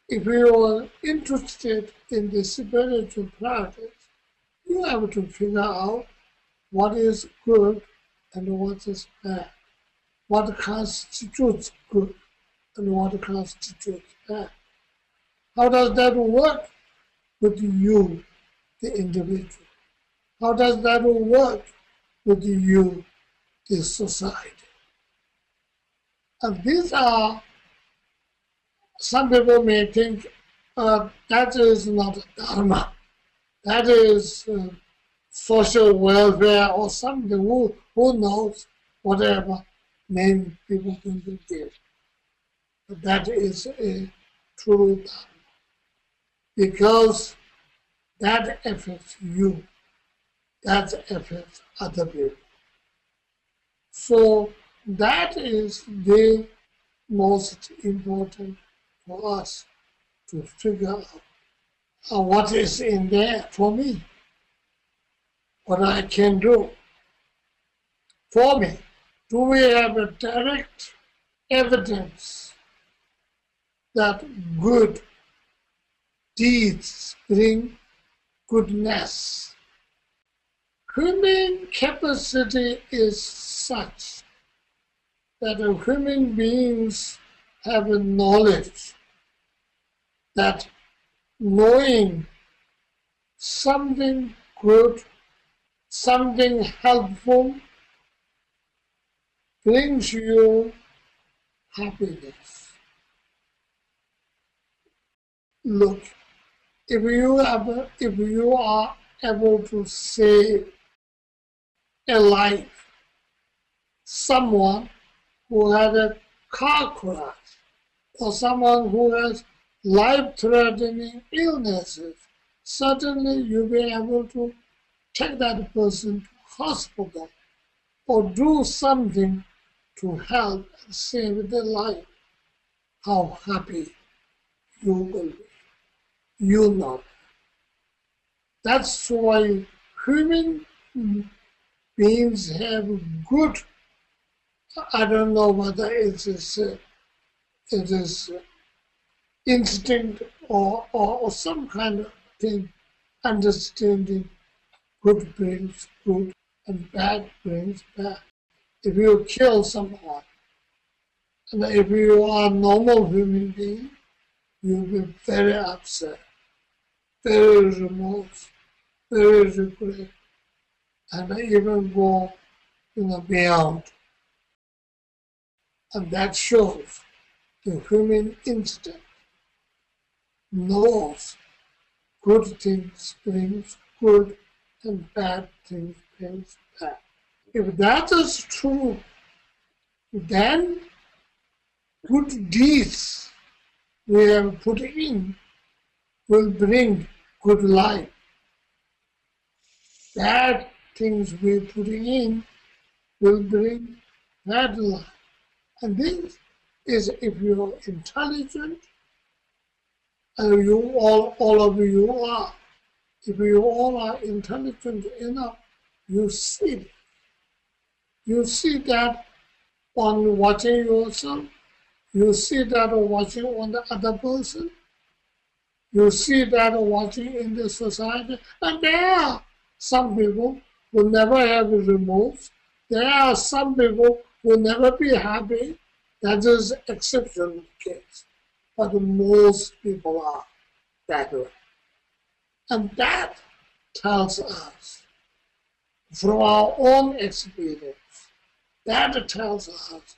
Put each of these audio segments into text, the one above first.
If you are interested in the spiritual practice, you have to figure out what is good and what is bad, what constitutes good and what constitutes bad. How does that work with you, the individual? How does that work with you, the society? And these are, some people may think that is not Dharma, that is social welfare or something, who knows, whatever name people can give. But that is a true Dharma, because that affects you, that affects other people. So that is the most important for us to figure out what is in there for me, what I can do for me. Do we have a direct evidence that good deeds bring goodness? Human capacity is such that human beings have a knowledge that knowing something good, something helpful, brings you happiness. Look, if you are able to save a life, someone who had a car crash, or someone who has life-threatening illnesses, certainly you'll be able to take that person to hospital or do something to help and save their life. How happy you will be. You know. That's why human beings have good, I don't know whether it is instinct or some kind of thing, understanding good brings good and bad brings bad. If you kill someone, and if you are a normal human being, you'll be very upset, very remorse, very regret, and even go beyond. And that shows the human instinct knows good things brings good and bad things brings bad. If that is true, then good deeds we have put in will bring good life. Bad things we put in will bring bad life. And this is if you are intelligent, and you all of you are. If you all are intelligent enough, you see it. You see that on watching yourself. You see that watching on the other person. You see that watching in the society. And there are some people who never have remorse. There are some people who will never be happy. That is exceptional case. But most people are that way. And that tells us, from our own experience, that tells us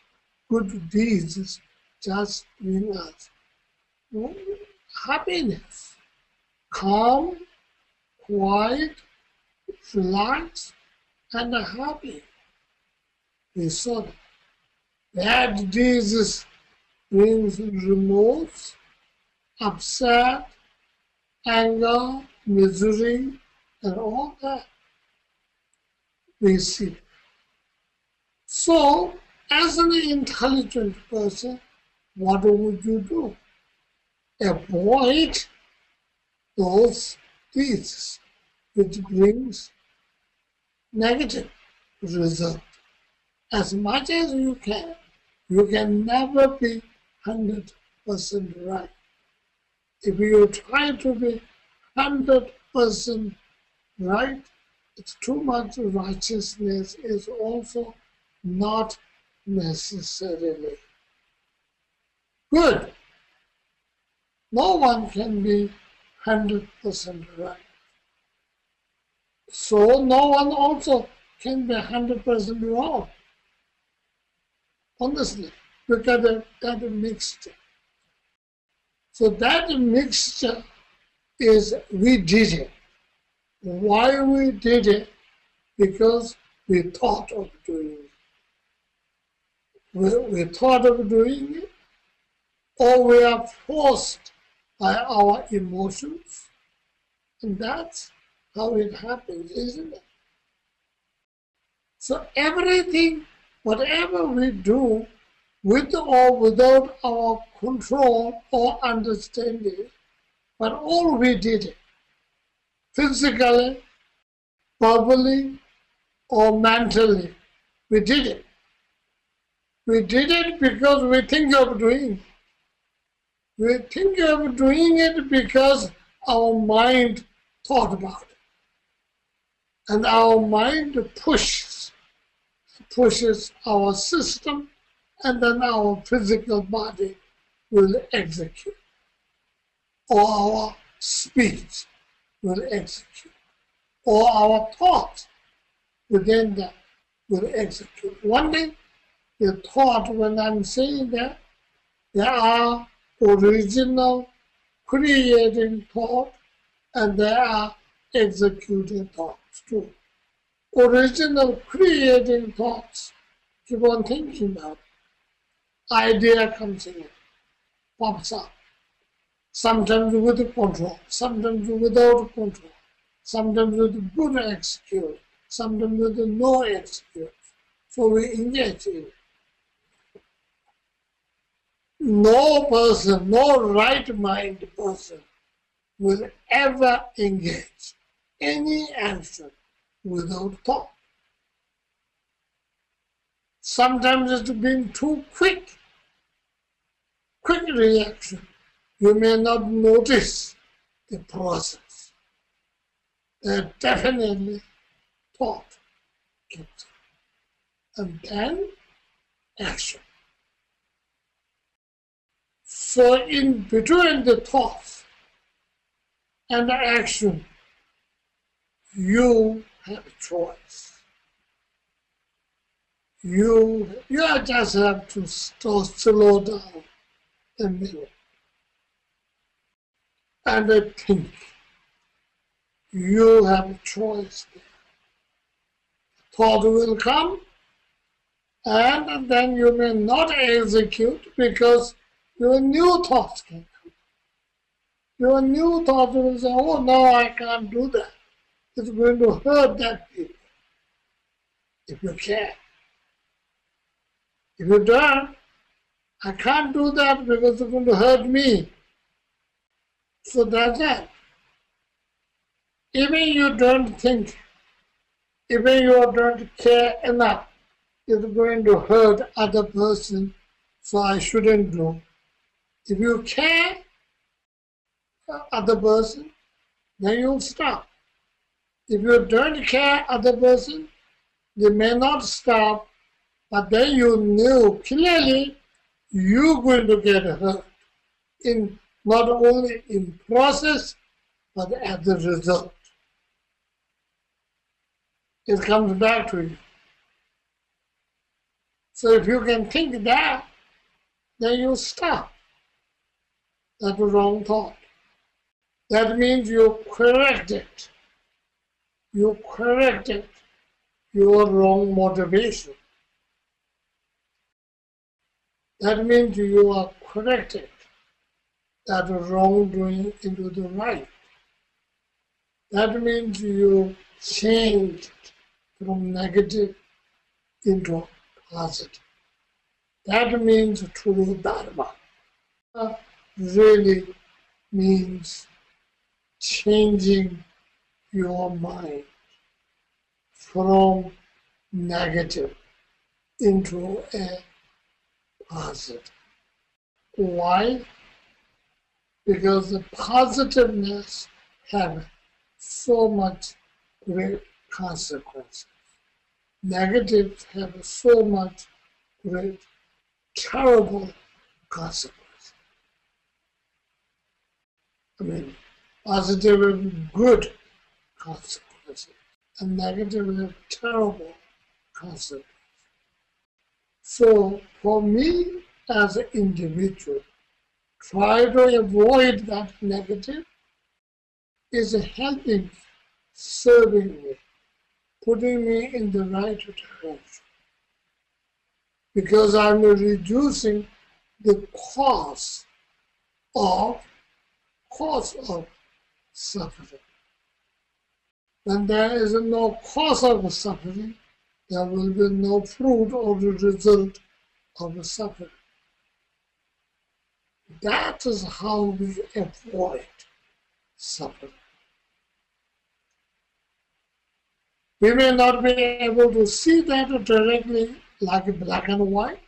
good deeds just bring us happiness, calm, quiet, relaxed, and happy. We saw that. Bad deeds brings remorse, upset, anger, misery, and all that. We see. So, as an intelligent person, what would you do? Avoid those deeds which brings negative result as much as you can. You can never be 100% right. If you try to be 100% right, it's too much righteousness is also not necessarily good. No one can be 100% right. So no one also can be 100% wrong. Honestly, look at that mixture. So that mixture is we did it. Why we did it? Because we thought of doing it. We thought of doing it, or we are forced by our emotions. And that's how it happens, isn't it? So everything, whatever we do, with or without our control or understanding, but all we did it, physically, verbally, or mentally, we did it. We did it because we think of doing it. We think of doing it because our mind thought about it. And our mind pushes our system, and then our physical body will execute, or our speech will execute, or our thoughts within that will execute. One thing, the thought, when I'm saying that, there are original creating thought, and there are executing thoughts too. Original creating thoughts, keep on thinking about it. Idea comes in, pops up. Sometimes with control, sometimes without control, sometimes with good execute, sometimes with no execute. So we engage in it. No person, no right-minded person will ever engage any action without thought. Sometimes it's been too quick reaction. You may not notice the process. There's definitely thought kicks in. And then action. So in between the thoughts and the action, you have a choice. You just have to slow down a minute and think. You have a choice there. Thought will come, and then you may not execute because your new thoughts can come. Your new thought will say, oh, no, I can't do that. It's going to hurt that people. If you can. If you don't, I can't do that because it's going to hurt me. So that's that. Even you don't think, even you don't care enough, it's going to hurt other person, so I shouldn't do. If you care other person, then you'll stop. If you don't care other person, they may not stop, but then you know clearly you're going to get hurt, in not only in process, but as a result. It comes back to you. So if you can think that, then you stop that wrong thought. That means you correct it. You corrected your wrong motivation. That means you are corrected that wrongdoing into the right. That means you changed from negative into positive. That means true Dharma. Really means changing your mind from negative into a positive. Why? because the positiveness have so much great consequences. Negatives have so much great, terrible consequences. I mean, positive and good consequences, and negative have terrible consequences. So for me as an individual, try to avoid that negative is helping, serving me, putting me in the right direction. Because I'm reducing the cause of suffering. When there is no cause of suffering, there will be no fruit or the result of the suffering. That is how we avoid suffering. We may not be able to see that directly like black and white,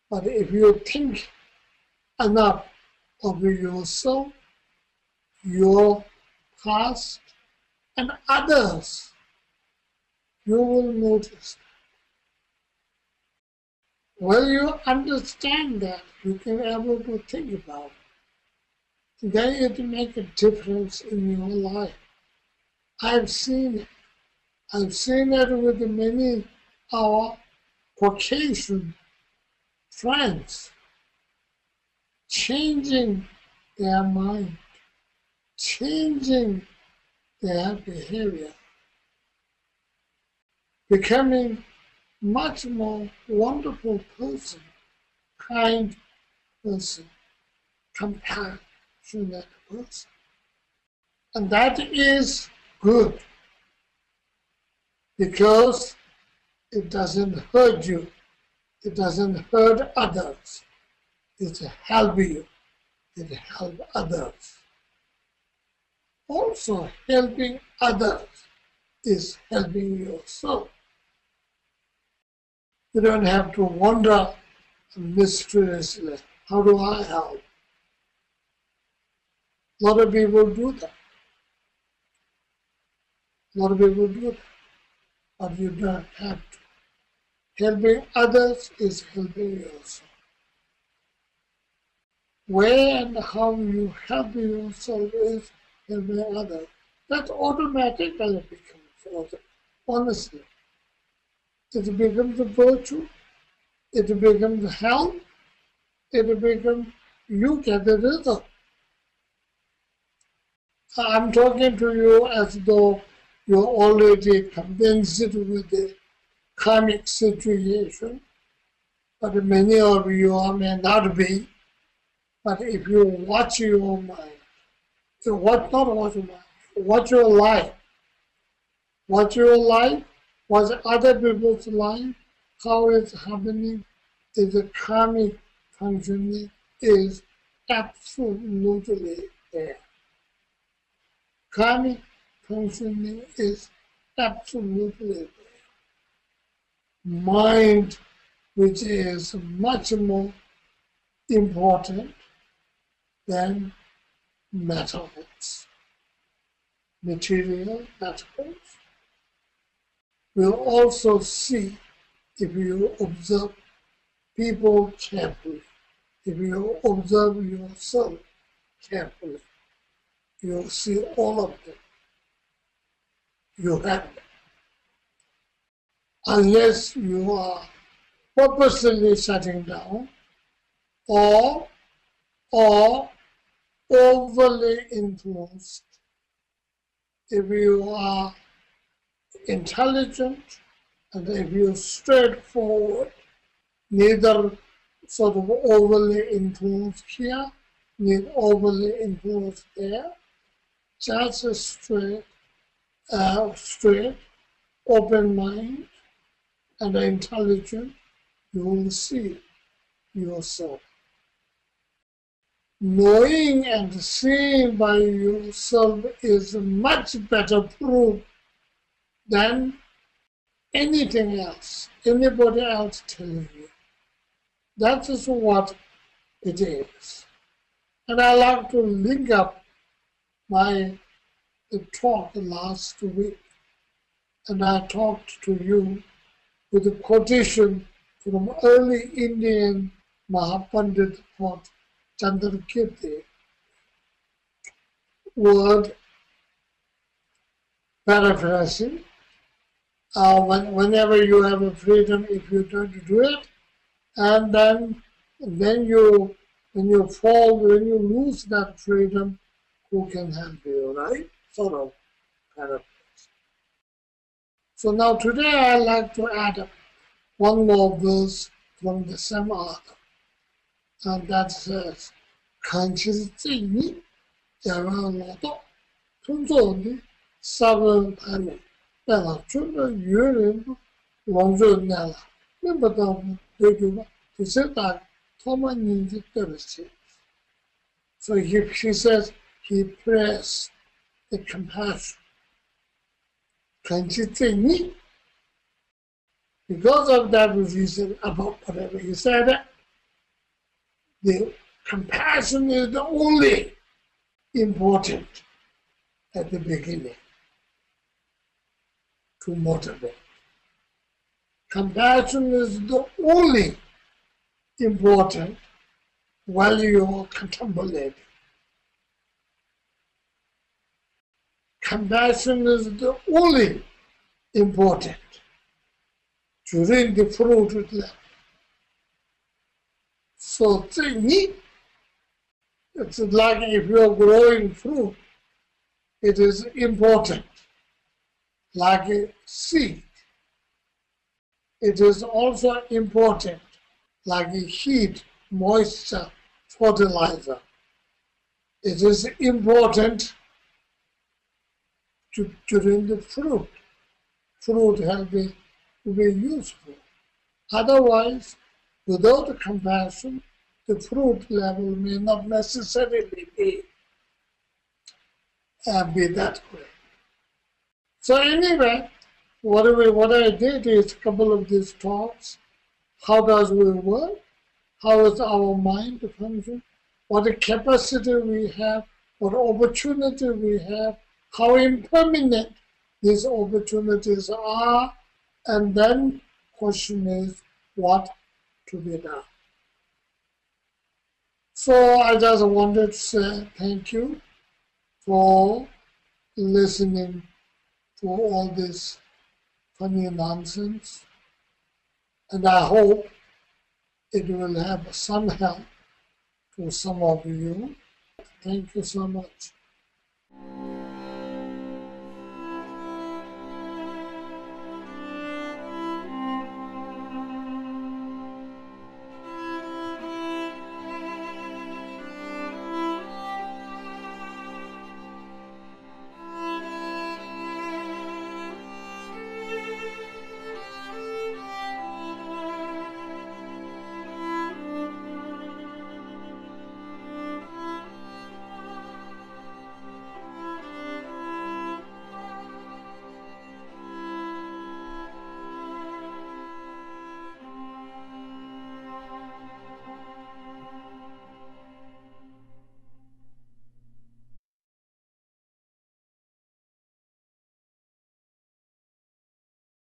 but if you think enough of yourself, your past, and others, you will notice. When you understand that, you can be able to think about it. Then it makes a difference in your life. I've seen it. I've seen it with many our Caucasian friends changing their mind, changing their behavior, becoming much more wonderful person, kind person, compassionate person. And that is good because it doesn't hurt you, it doesn't hurt others, it helps you, it helps others. Also, helping others is helping yourself. You don't have to wonder mysteriously, how do I help? A lot of people do that. A lot of people do that, but you don't have to. Helping others is helping yourself. Where and how you help yourself is helping others. That automatically becomes, honestly, it becomes a virtue, it becomes health, it becomes, you get the result. I'm talking to you as though you're already convinced with the karmic situation, but many of you may not be. But if you watch your mind, watch your life, watch other people's life, how it's happening, is the karmic functioning is absolutely there. Karmic functioning is absolutely there. Mind, which is much more important than metals, material metals. We'll also see, if you observe people carefully, if you observe yourself carefully, you'll see all of them. You have them. Unless you are purposely shutting down or overly influenced. If you are intelligent and if you're straightforward, neither sort of overly influenced here, neither overly influenced there, just a straight, open mind and intelligent, you will see yourself. Knowing and seeing by yourself is a much better proof than anything else, anybody else telling you. That is what it is. And I like to link up the talk last week. And I talked to you with a quotation from early Indian Mahapandit called Chandrakirti, word paraphrasing. Whenever you have a freedom, if you don't do it, and then when you fall, when you lose that freedom, who can help you, right? Sort of paraphrase. So now today I like to add one more verse from the same author, and that says, "간칠증이 야간로도 tunzoni sabun pani nela chunga yurin longzho nela mimbadam deguba to say that Toma Ninja Thursday." So he says he prays the compassion. Kanchitini, because of that reason about whatever he said, the compassion is the only important at the beginning to motivate. Compassion is the only important while you are contemplating. Compassion is the only important during the fruit level. So, it's like if you are growing fruit, it is important, like a seed. It is also important, like a heat, moisture, fertilizer. It is important during the fruit. Fruit has to be useful. Otherwise, without compassion, the fruit level may not necessarily be that way. So anyway, what I did is a couple of these talks. How does we work? How is our mind function? What capacity we have? What opportunity we have? How impermanent these opportunities are? And then question is what to be done. So I just wanted to say thank you for listening to all this funny nonsense. And I hope it will have some help to some of you. Thank you so much.